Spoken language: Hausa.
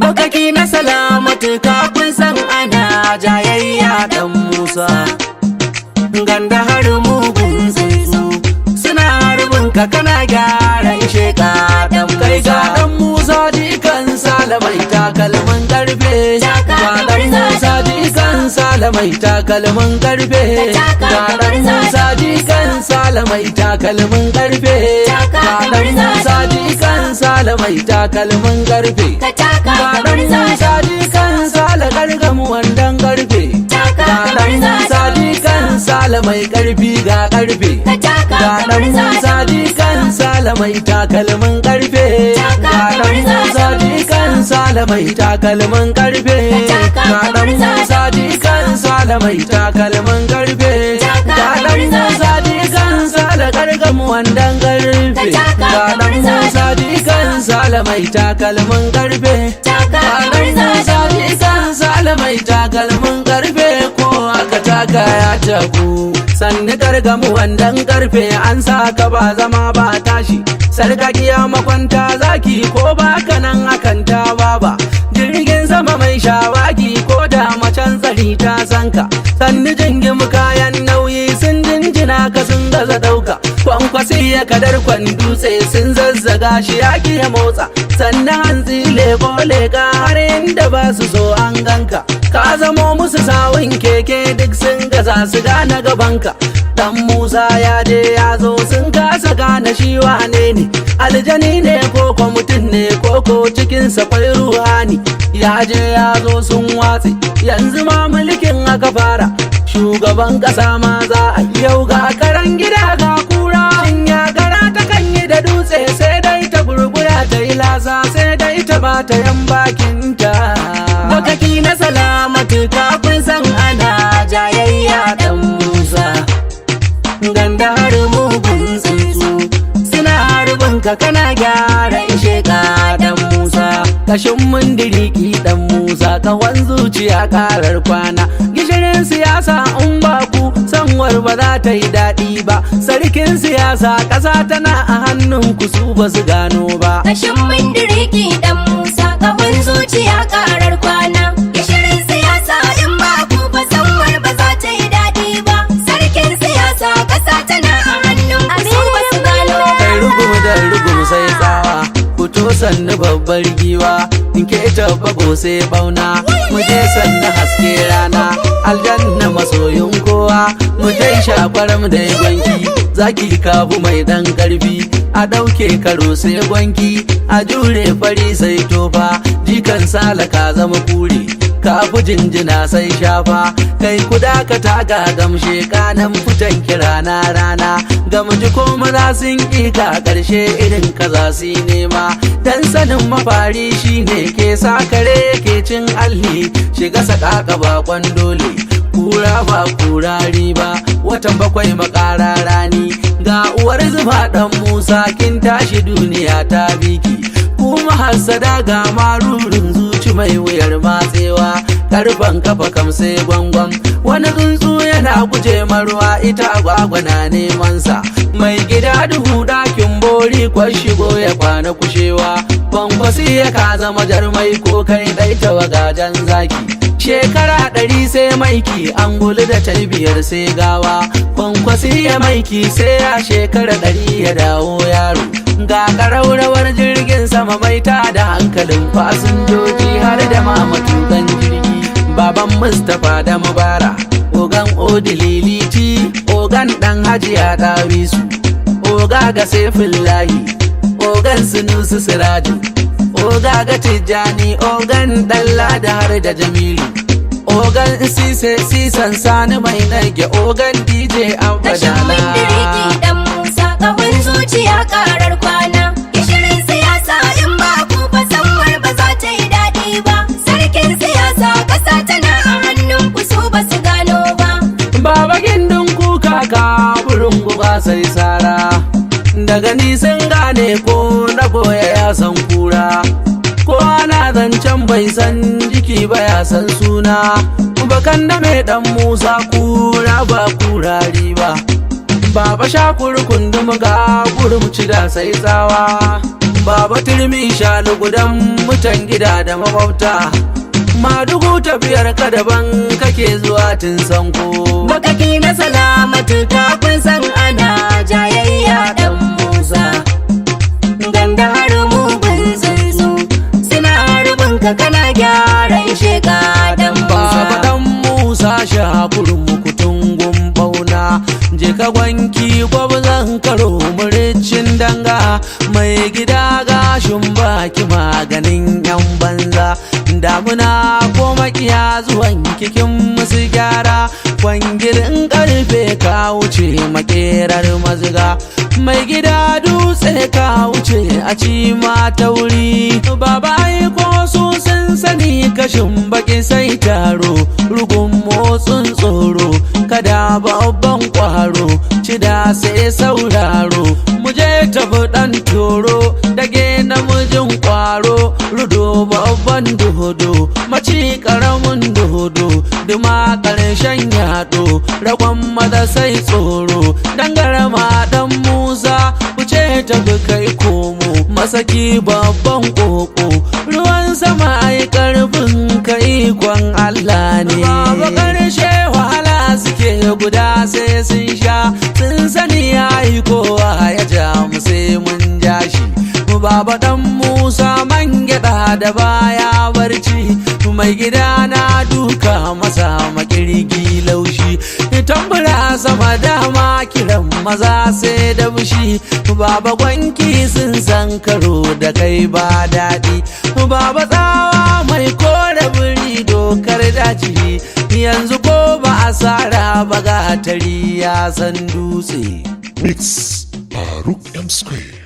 bakaki na salamatu kafin san ana jayayya dan Musa ganda har mugun tsuntsu suna harbin ka kana gyara sheka dan kai ga dan Musa dikan salamai takalmin karfe ga dan Musa dikan salamai takalmin karfe ga dan Musa dikan salamai takalmin karfe ga dan Musa dikan salamai takalmin karfe ga dan Musa dikan sala gargamu wandan karfe ga dan Musa dikan salamai karfi ga karfe ga dan Musa dikan salamai takalmin karfe ga dan Musa dikan salamai takalmin karfe ga dan Musa dikan salamai takalmin karfe ga dan Musa dikan sala gargamu wandan karfe ga dan Musa dikan salamai takalmin karfe ga dan Musa dikan salamai takalmin karfe ko aka taka ya tabu sanni gargamu wandan karfe an saka ba zama ba tashi sarkakiya makwanta zaki ko baka nan akan ta baba jirgin sama mai shawagi ko da macen tsari ta sanka sanni jingim kayan nauyi sun jinjina ka sun gaza dauka kwankwasi ya kadar kwan dutse sun zazzaga shi yaki ya motsa sannan hantsi leko leka har inda ba su so an ganka ka zamo musu sawun keke duk sun gaza su gane gabanka dan Musa ya je ya zo sun kasa gane shi wane ne aljani ne ko mutum ne ko cikin safai ruhani ya je ya zo sun watse yanzu ma mulkin aka fara shugaban kasa ma za a yau ga karan gida ga kura shin ya gara ta kanyi da dutse sai dai ta gurgura ta yi lasa sai dai ta bata yan bakinta bakaki na salamatu kafin san ana jayayya dan Musa ganda har mugun tsuntsu suna harbin ka kana gyara sheka dan Musa kashin mundiriki dan Musa kawan zuciya karar kwana gishirin siyasa in baku sanwar ba za ta yi daɗi ba sarkin siyasa ƙasa tana a hannun ku su ba su gano ba kashin mundiriki dan Musa kawan zuciya karar kwana gishirin siyasa in baku ba sanwar ba za ta yi daɗi ba sarkin siyasa ƙasa tana a hannun ku su ba su gano kai rugumu da rugumu sai tsawa fito sannu babbar giwa in ke tabbago sai bauna mu je sannu haske rana aljanna masoyin kowa mu je shakwaram da gwanki zaki kafu mai dan karfi a dauke karo sai gwanki a jure fari sai tofa jikan salaka zama kure kafu jinjina sai shafa kai kuda ka taga gamshe kanan fitan kira na rana gamji ko maza sun ƙika ƙarshe irin kaza su nema dan sanin mafari shine ke sa kare ke cin alli shiga sakaka bakon dole kura ba kura riba watan bakwai makara rani ga uwar zuba dan Musa kin tashi duniya ta biki kuma hassada ga marurin zuci mai wuyar matsewa karfan kafa kam sai gwangwan wani tsuntsu yana guje marwa ita agwagwa na neman sa mai gida duhu dakin bori kwan shigo ya kwana kushewa kwankwasi ya ka zama jarmai ko kai dai ta wagajen zaki shekara 100 sai maiki an gulu da tarbiyar sai gawa kwankwasi ya maiki sai ya shekara 100 ya dawo yaro ga ƙaraurawar jirgin sama mai da hankalin fasinjoji har da ma matukan jirgi baban Mustapha da Mubara ogan Odililiti ogan dan Hajiya Dawisu oga ga Saifullahi ogan Sunusi Siraju oga ga Tijjani ogan Dalla da har da Jamilu ogan Sise Sisan Sani mai nage ogan DJ Abdala dan Musa kawan zuciya karar kwana gishirin siyasa in ba ku fa sanwar ba za ta yi daɗi ba sarkin siyasa ƙasa tana a hannun ku su ba su gano ba baba gindin kuka ka burin guba sai sara daga nisan gane ko na goya ya san kura ko ana zancen bai san jiki ba ya san suna bakan da mai dan Musa kura ba kurari ba baba shakur kundum ga gurumci da sai tsawa baba turmi shalu gudan mutan gida da makwabta Madugu tafiyar ka daban kake zuwa tun sanko Bakaki na Salamatu kafin san ana jayayya dan Musa Ganda har mugun tsuntsu suna harbin ka kana gyaran sheka dan Musa Baba dan Musa shakurin mukutun gumbauna je ka gwanki gwabzan karo muricin danga mai gida gashin baki maganin yan banza damuna ko makiya zuwan kikin musu gyara kwangirin karfe ka wuce makerar maziga mai gida dutse ka wuce a ci ma tauri baba aiko su sun sani kashin baki sai taro rugun motsin tsoro kada babban kwaro cida sai sauraro muje tafi dan toro dage namijin kwaro rudo babban dodo maci karamin dodo duma karshen yado ragon maza sai tsoro dangarama dan Musa wuce tafi kai komo masaki babban koko ruwan sama ai karfin kai kwan Allah ne baba karshe wahala suke guda sai sun sha sun sani ai kowa ya ja mu sai mun ja shi baba dan Musa man gyada da baya barci mai gida na duka masa makirgi laushi tambura sama dama kiran maza sai da bushi baba gwanki sun san karo da kai ba daɗi baba tsawa mai kore biri dokar daji yanzu ko ba asara ba gatari ya san dutse Mix Faruk M Square.